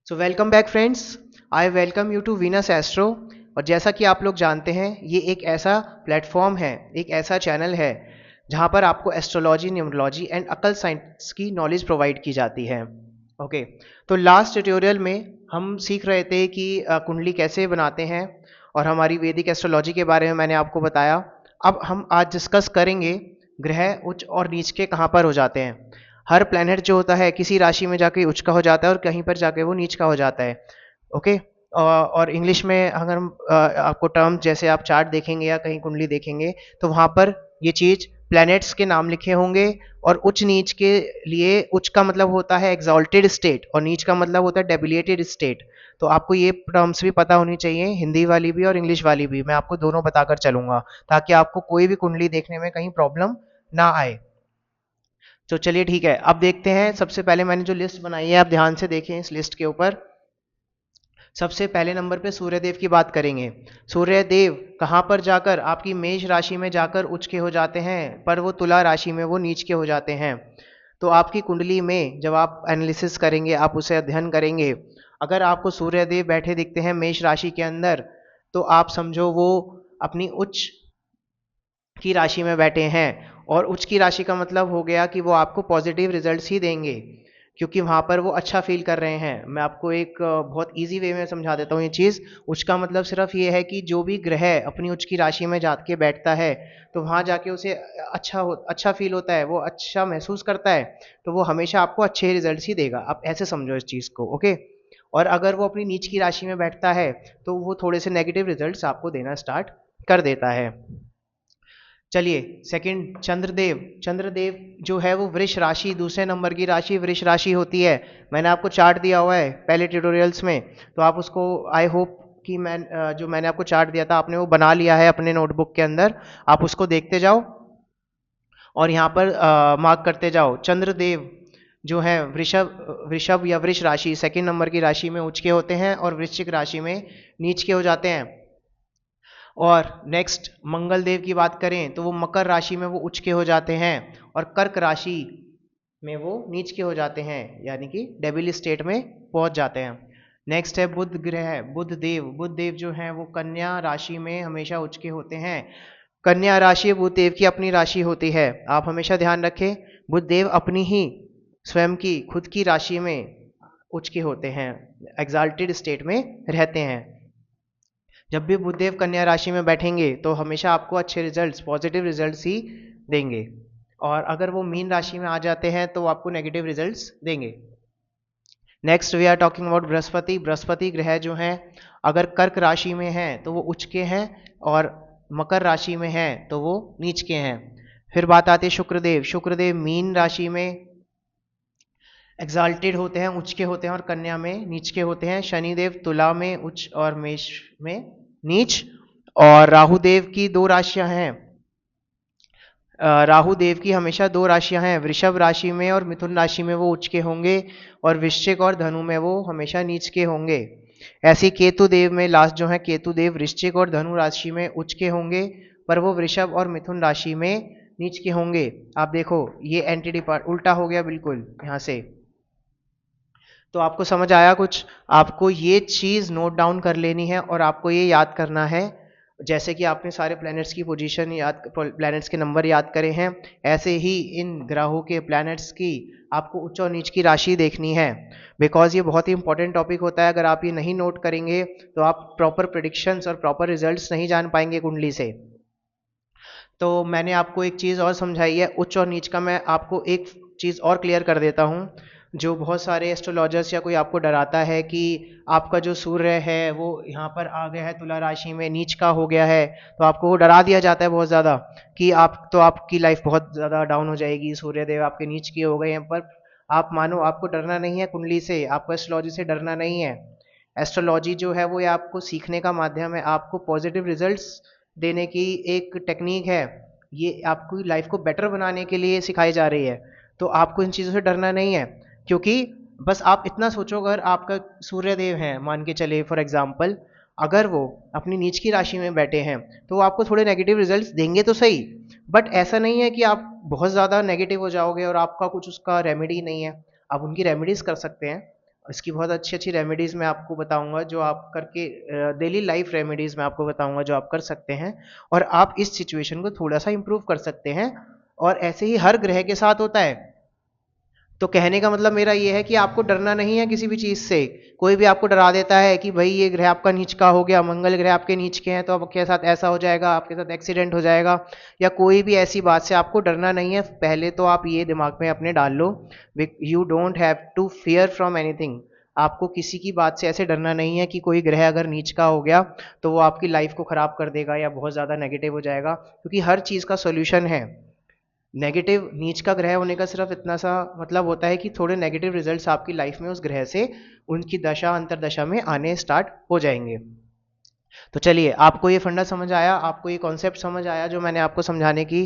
So welcome back friends. I welcome you to Venus Astro. और जैसा कि आप लोग जानते हैं, ये एक ऐसा प्लेटफॉर्म है, एक ऐसा चैनल है जहाँ पर आपको एस्ट्रोलॉजी, न्यूमरोलॉजी एंड अकल साइंस की नॉलेज प्रोवाइड की जाती है। ओके। तो लास्ट ट्यूटोरियल में हम सीख रहे थे कि कुंडली कैसे बनाते हैं और हमारी वैदिक एस्ट्रोलॉजी के बारे में मैंने आपको बताया। अब हम आज डिस्कस करेंगे ग्रह उच्च और नीच के कहाँ पर हो जाते हैं। हर प्लैनेट जो होता है किसी राशि में जाके उच्च का हो जाता है और कहीं पर जाके वो नीच का हो जाता है। ओके। और इंग्लिश में अगर हम आपको टर्म जैसे आप चार्ट देखेंगे या कहीं कुंडली देखेंगे तो वहाँ पर ये चीज प्लैनेट्स के नाम लिखे होंगे। और उच्च नीच के लिए उच्च का मतलब होता है एग्जॉल्टेड स्टेट और नीच का मतलब होता है डेबिलिएटेड स्टेट। तो आपको ये टर्म्स भी पता होनी चाहिए, हिंदी वाली भी और इंग्लिश वाली भी। मैं आपको दोनों बताकर चलूंगा ताकि आपको कोई भी कुंडली देखने में कहीं प्रॉब्लम ना आए। तो चलिए ठीक है, अब देखते हैं। सबसे पहले मैंने जो लिस्ट बनाई है आप ध्यान से देखें इस लिस्ट के ऊपर। सबसे पहले नंबर पे सूर्यदेव की बात करेंगे। सूर्यदेव कहाँ पर जाकर आपकी मेष राशि में जाकर उच्च के हो जाते हैं, पर वो तुला राशि में वो नीच के हो जाते हैं। तो आपकी कुंडली में जब आप एनालिसिस करेंगे, आप उसे अध्ययन करेंगे, अगर आपको सूर्यदेव बैठे दिखते हैं मेष राशि के अंदर, तो आप समझो वो अपनी उच्च की राशि में बैठे हैं। और उच्च की राशि का मतलब हो गया कि वो आपको पॉजिटिव रिजल्ट्स ही देंगे, क्योंकि वहां पर वो अच्छा फील कर रहे हैं। मैं आपको एक बहुत इजी वे में समझा देता हूँ ये चीज़। उच्च का मतलब सिर्फ ये है कि जो भी ग्रह अपनी उच्च की राशि में जाके बैठता है तो वहां जाके उसे अच्छा फील होता है, वो अच्छा महसूस करता है। तो वो हमेशा आपको अच्छे रिजल्ट्स ही देगा। आप ऐसे समझो इस चीज़ को। ओके। और अगर वो अपनी नीच की राशि में बैठता है तो वो थोड़े से नेगेटिव रिजल्ट्स आपको देना स्टार्ट कर देता है। चलिए सेकंड, चंद्रदेव। चंद्रदेव जो है वो वृष राशि, दूसरे नंबर की राशि वृष राशि होती है। मैंने आपको चार्ट दिया हुआ है पहले ट्यूटोरियल्स में, तो आप उसको आई होप कि जो मैंने आपको चार्ट दिया था आपने वो बना लिया है अपने नोटबुक के अंदर। आप उसको देखते जाओ और यहाँ पर मार्क करते जाओ। चंद्रदेव जो है वृषभ वृषभ या वृष राशि सेकंड नंबर की राशि में उच्च के होते हैं और वृश्चिक राशि में नीच के हो जाते हैं। और नेक्स्ट मंगल देव की बात करें तो वो मकर राशि में वो उच्च के हो जाते हैं और कर्क राशि में वो नीच के हो जाते हैं, यानी कि डेबिल स्टेट में पहुंच जाते हैं। नेक्स्ट है बुध ग्रह, बुध देव। बुध देव जो है वो कन्या राशि में हमेशा उच्च के होते हैं। कन्या राशि बुध देव की अपनी राशि होती है। आप हमेशा ध्यान रखें, बुध देव अपनी ही स्वयं की खुद की राशि में उच्च के होते हैं, एग्जाल्टेड स्टेट में रहते हैं। जब भी बुधदेव कन्या राशि में बैठेंगे तो हमेशा आपको अच्छे रिजल्ट्स, पॉजिटिव रिजल्ट्स ही देंगे। और अगर वो मीन राशि में आ जाते हैं तो आपको नेगेटिव रिजल्ट्स देंगे। Next we are talking about Brihaspati. Brihaspati ग्रह जो हैं अगर कर्क राशि में हैं तो वो उच्च के हैं और मकर राशि में हैं तो वो नीच के हैं। फिर बात आती है शुक्रदेव। शुक्रदेव मीन राशि में एग्जाल्टेड होते हैं, उच्च के होते हैं और कन्या में नीच के होते हैं। शनिदेव तुला में उच्च और मेष में नीच। और राहु देव की दो राशियां हैं। राहु देव की हमेशा दो राशियां हैं, वृषभ राशि में और मिथुन राशि में वो उच्च के होंगे और वृश्चिक और धनु में वो हमेशा नीच के होंगे। ऐसे केतु देव में लास्ट जो है केतु देव वृश्चिक और धनु राशि में उच्च के होंगे, पर वो वृषभ और मिथुन राशि में नीच के होंगे। आप देखो ये एंटी डिपार्ट उल्टा हो गया बिल्कुल यहाँ से। तो आपको समझ आया कुछ? आपको ये चीज नोट डाउन कर लेनी है और आपको ये याद करना है। जैसे कि आपने सारे प्लैनेट्स की पोजीशन याद, प्लैनेट्स के नंबर याद करे हैं, ऐसे ही इन ग्रहों के प्लैनेट्स की आपको उच्च और नीच की राशि देखनी है। बिकॉज ये बहुत ही इंपॉर्टेंट टॉपिक होता है। अगर आप ये नहीं नोट करेंगे तो आप प्रॉपर प्रिडिक्शंस और प्रॉपर रिजल्ट्स नहीं जान पाएंगे कुंडली से। तो मैंने आपको एक चीज़ और समझाई है उच्च और नीच का। मैं आपको एक चीज़ और क्लियर कर देता हूँ। जो बहुत सारे एस्ट्रोलॉजर्स या कोई आपको डराता है कि आपका जो सूर्य है वो यहाँ पर आ गया है तुला राशि में नीच का हो गया है, तो आपको वो डरा दिया जाता है बहुत ज़्यादा कि आपकी लाइफ बहुत ज़्यादा डाउन हो जाएगी, सूर्यदेव आपके नीच के हो गए हैं। पर आप मानो, आपको डरना नहीं है कुंडली से, आपको एस्ट्रोलॉजी से डरना नहीं है। एस्ट्रोलॉजी जो है वो ये आपको सीखने का माध्यम है, आपको पॉजिटिव रिजल्ट्स देने की एक टेक्निक है। ये आपकी लाइफ को बेटर बनाने के लिए सिखाई जा रही है। तो आपको इन चीज़ों से डरना नहीं है, क्योंकि बस आप इतना सोचो, अगर आपका सूर्यदेव है मान के चले फॉर एग्जाम्पल, अगर वो अपनी नीच की राशि में बैठे हैं तो वो आपको थोड़े नेगेटिव रिजल्ट्स देंगे तो सही, बट ऐसा नहीं है कि आप बहुत ज़्यादा नेगेटिव हो जाओगे और आपका कुछ उसका रेमेडी नहीं है। आप उनकी रेमेडीज कर सकते हैं, इसकी बहुत अच्छी अच्छी रेमेडीज़ मैं आपको बताऊंगा जो आप करके डेली लाइफ रेमेडीज़ मैं आपको बताऊंगा जो आप कर सकते हैं और आप इस सिचुएशन को थोड़ा सा इम्प्रूव कर सकते हैं। और ऐसे ही हर ग्रह के साथ होता है। तो कहने का मतलब मेरा ये है कि आपको डरना नहीं है किसी भी चीज़ से। कोई भी आपको डरा देता है कि भाई ये ग्रह आपका नीच का हो गया, मंगल ग्रह आपके नीच के हैं तो आपके साथ ऐसा हो जाएगा, आपके साथ एक्सीडेंट हो जाएगा, या कोई भी ऐसी बात से आपको डरना नहीं है। पहले तो आप ये दिमाग में अपने डाल लो, you don't have to fear from anything. आपको किसी की बात से ऐसे डरना नहीं है कि कोई ग्रह अगर नीच का हो गया तो वो आपकी लाइफ को ख़राब कर देगा या बहुत ज़्यादा नेगेटिव हो जाएगा, क्योंकि हर चीज़ का सोल्यूशन है। नेगेटिव नीच का ग्रह होने का सिर्फ इतना सा मतलब होता है कि थोड़े नेगेटिव रिजल्ट्स आपकी लाइफ में उस ग्रह से उनकी दशा अंतरदशा में आने स्टार्ट हो जाएंगे। तो चलिए, आपको ये फंडा समझ आया, आपको ये कॉन्सेप्ट समझ आया जो मैंने आपको समझाने की